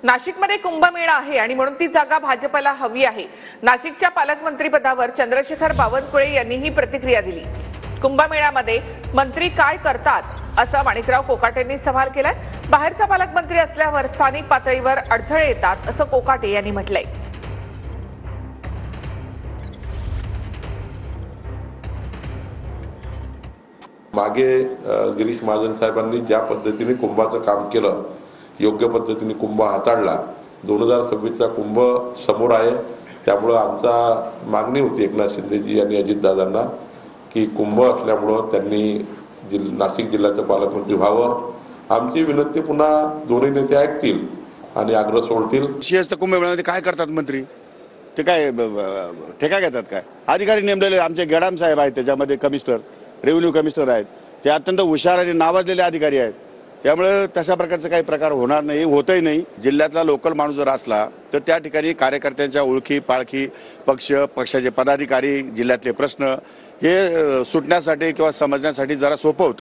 नाशिकमध्ये कुंभमेळा आहे आणि म्हणून ती जागा भाजपला हवी आहे। नाशिकच्या पालकमंत्रीपदावर चंद्रशेखर बावनकुळे यांनी ही प्रतिक्रिया दिली। कुंभमेळ्यामध्ये मंत्री काय करतात असं माणिकराव कोकाटेंनी सवाल केलाय। बाहेरचा पालकमंत्री असल्यावर स्थानिक पातळीवर अडथळे येतात असं कोकाटे यांनी म्हटलंय। मागे गिरीश महाजन साहेबांनी ज्या पद्धतीने कुंभाचं काम केलं, योग्य पद्धतीने कुंभ हाताळला, 2026 चा कुंभ समोर आहे। त्यामुळे आमचा मागणी होती एकनाथ शिंदेजी आणि अजितदादांना की कुंभ असल्यामुळे त्यांनी नाशिक जिल्ह्याचे पालकमंत्री व्हावं। आमची विनंती पुन्हा दोन्ही नेते ऐकतील आणि आग्रह सोडतील। शिस्त कुंभमेळ्यामध्ये काय करतात मंत्री? ते काय ठेका घेतात? काय अधिकारी नेमलेले आमचे गेडाम साहेब आहेत, त्याच्यामध्ये कमिशनर, रेव्हेन्यू कमिशनर आहेत, ते अत्यंत हुशार आणि नावाजलेले अधिकारी आहेत। त्यामुळे तशा प्रकारचा काही प्रकार होणार नाही, होतही नाही। जिल्ह्यातला लोकल माणूस जर असला तर त्या ठिकाणी कार्यकर्त्यांच्या ओळखी पाळखी, पक्षाचे पदाधिकारी, जिल्ह्यातले प्रश्न हे सुटण्यासाठी किंवा समजण्यासाठी जरा सोपं होतं।